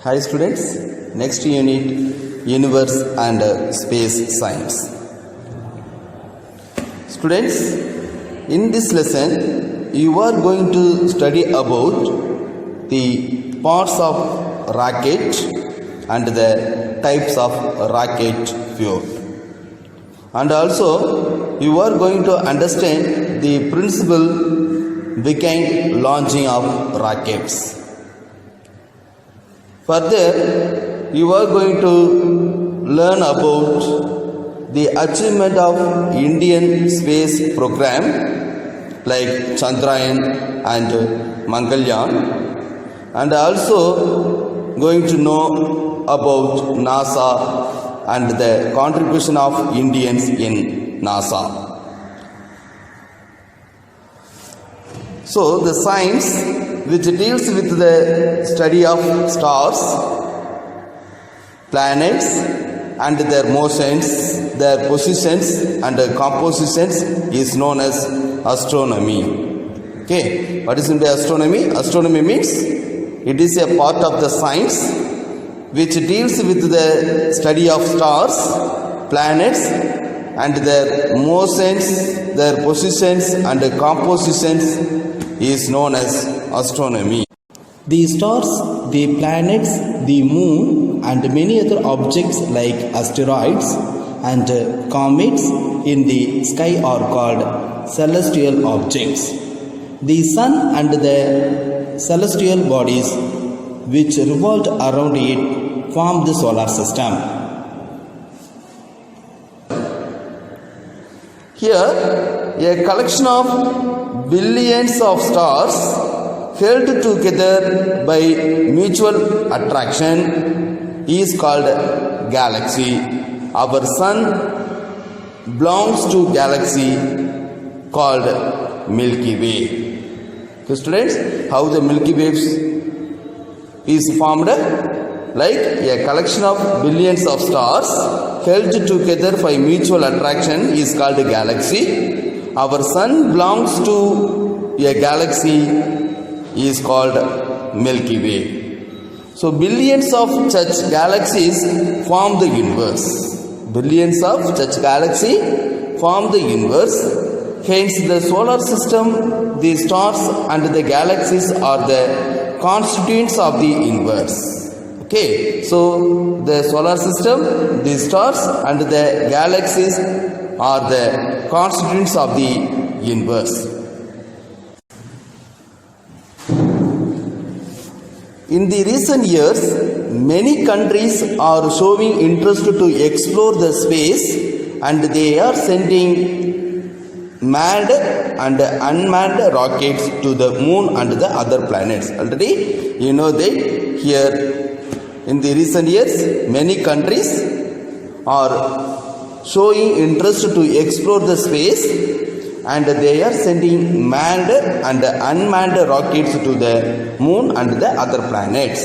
Hi students, next unit Universe and Space Science. Students, in this lesson you are going to study about the parts of rocket and the types of rocket fuel. And also you are going to understand the principle behind launching of rockets. Further, you are going to learn about the achievement of Indian space program like Chandrayaan and Mangalyaan, and also going to know about NASA and the contribution of Indians in NASA. So, the science which deals with the study of stars, planets and their motions, their positions and compositions is known as astronomy. Okay, what is in the astronomy? Astronomy means it is a part of the science which deals with the study of stars, planets and their motions, their positions and compositions is known as astronomy. The stars, the planets, the moon and many other objects like asteroids and comets in the sky are called celestial objects. The sun and the celestial bodies which revolve around it form the solar system. Here, a collection of billions of stars held together by mutual attraction is called galaxy. Our sun belongs to galaxy called Milky Way. Okay, students, how the Milky Way is formed? Like a collection of billions of stars held together by mutual attraction is called a galaxy. Our sun belongs to a galaxy is called Milky Way. So billions of such galaxies form the universe. Billions of such galaxies form the universe. Hence the solar system, the stars and the galaxies are the constituents of the universe. Okay, so the solar system, the stars and the galaxies are the constituents of the universe. In the recent years, many countries are showing interest to explore the space and they are sending manned and unmanned rockets to the moon and the other planets. Already you know that here in the recent years, many countries are showing interest to explore the space and they are sending manned and unmanned rockets to the moon and the other planets.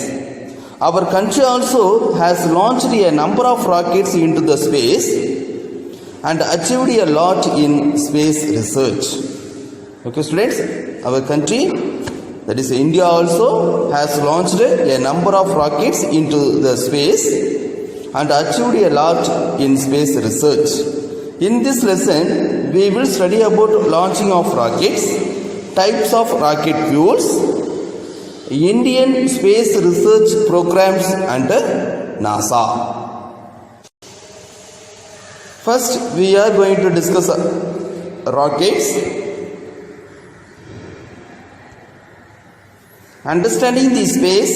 Our country also has launched a number of rockets into the space and achieved a lot in space research. Okay, students, our country, that is India, also has launched a number of rockets into the space and achieved a lot in space research. In this lesson, we will study about launching of rockets, types of rocket fuels, Indian space research programs and NASA. First, we are going to discuss rockets. Understanding the space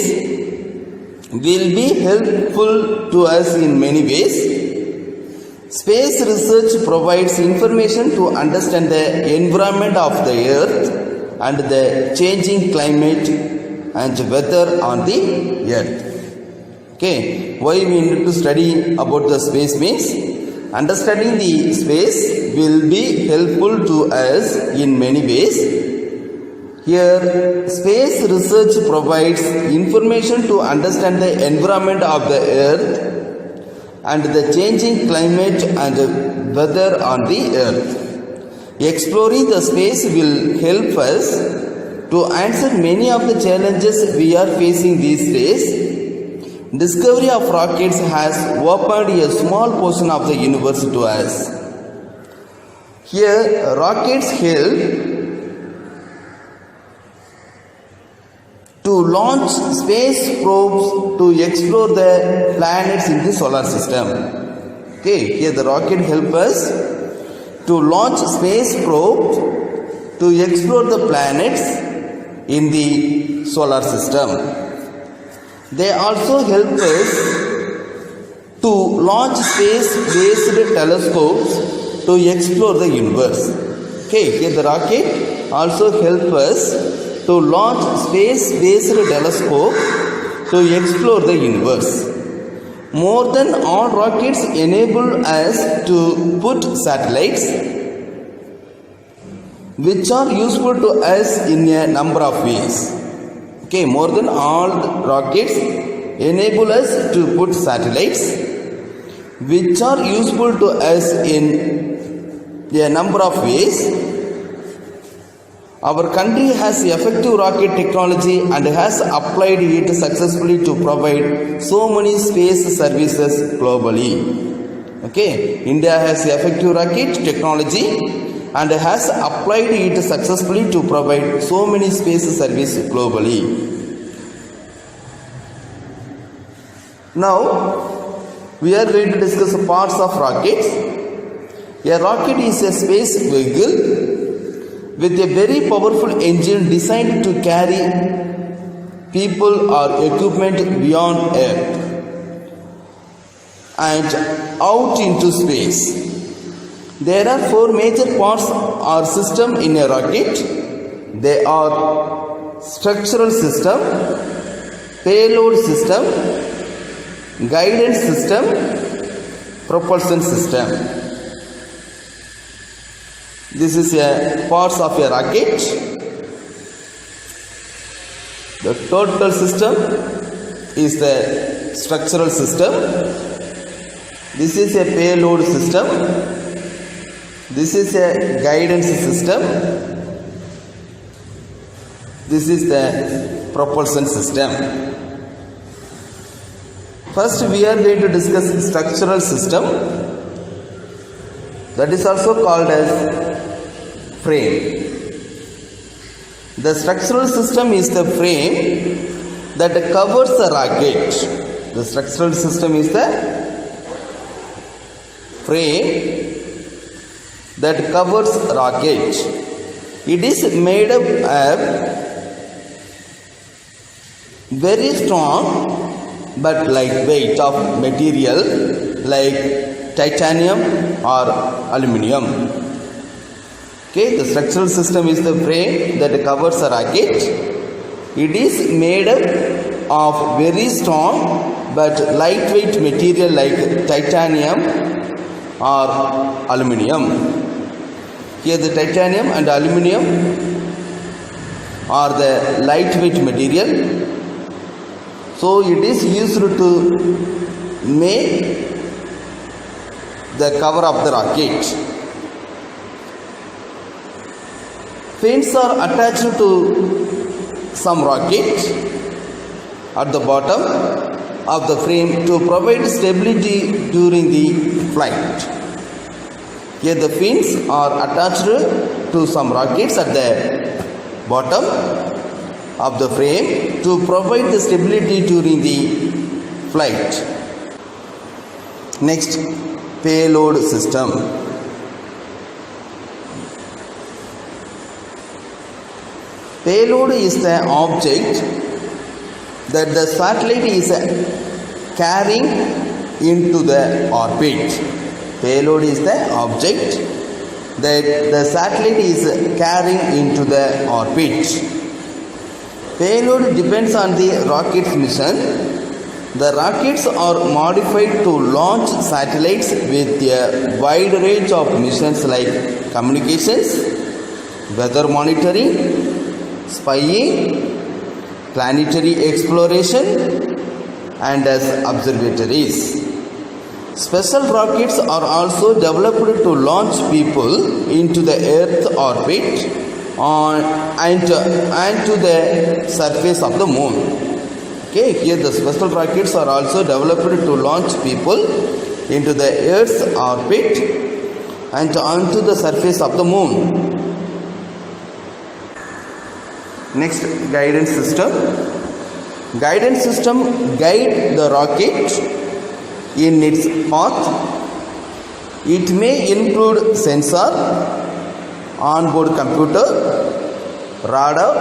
will be helpful to us in many ways. Space research provides information to understand the environment of the earth and the changing climate and weather on the earth. Okay, why we need to study about the space means understanding the space will be helpful to us in many ways. Here, space research provides information to understand the environment of the earth and the changing climate and weather on the earth. Exploring the space will help us to answer many of the challenges we are facing these days. Discovery of rockets has opened a small portion of the universe to us. Here, rockets help to launch space probes to explore the planets in the solar system. Okay, here the rocket helps us to launch space probes to explore the planets in the solar system. They also help us to launch space-based telescopes to explore the universe. Okay, here the rocket also helps us to launch space-based telescope to explore the universe. More than all, rockets enable us to put satellites which are useful to us in a number of ways. Okay, more than all, rockets enable us to put satellites which are useful to us in a number of ways. Our country has effective rocket technology and has applied it successfully to provide so many space services globally. Okay, India has effective rocket technology and has applied it successfully to provide so many space services globally. Now, we are going to discuss parts of rockets. A rocket is a space vehicle with a very powerful engine designed to carry people or equipment beyond Earth and out into space. There are four major parts or systems in a rocket. They are structural system, payload system, guidance system, propulsion system. This is a parts of a rocket. The total system is the structural system. This is a payload system. This is a guidance system. This is the propulsion system. First, we are going to discuss structural system. That is also called as frame. The structural system is the frame that covers the rocket. The structural system is the frame that covers rocket. It is made up of very strong but lightweight of material like titanium or aluminium. Okay, the structural system is the frame that covers a rocket. It is made up of very strong but lightweight material like titanium or aluminium. Here the titanium and aluminium are the lightweight material. So it is used to make the cover of the rocket. Fins are attached to some rocket at the bottom of the frame to provide stability during the flight. Here the fins are attached to some rockets at the bottom of the frame to provide the stability during the flight. Next, payload system. Payload is the object that the satellite is carrying into the orbit. Payload is the object that the satellite is carrying into the orbit. Payload depends on the rocket's mission. The rockets are modified to launch satellites with a wide range of missions like communications, weather monitoring, spying, planetary exploration, and as observatories. Special rockets are also developed to launch people into the Earth orbit and to the surface of the moon. Okay, here the special rockets are also developed to launch people into the Earth's orbit and onto the surface of the moon. Next, guidance system. Guidance system guide the rocket in its path. It may include sensor, onboard computer, radar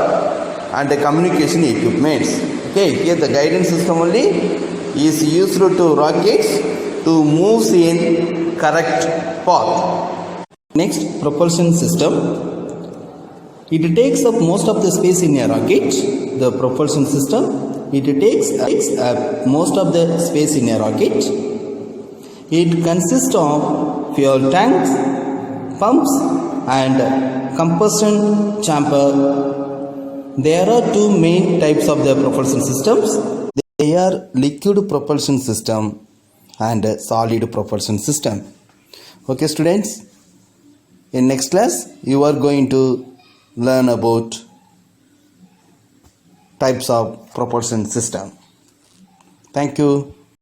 and communication equipments. Okay, here the guidance system only is used to rockets to move in correct path. Next, propulsion system. It takes up most of the space in a rocket. The propulsion system, it takes up most of the space in a rocket. It consists of fuel tanks, pumps and combustion chamber. There are two main types of the propulsion systems. They are liquid propulsion system and solid propulsion system. Okay students, in next class you are going to learn about types of propulsion system. Thank you.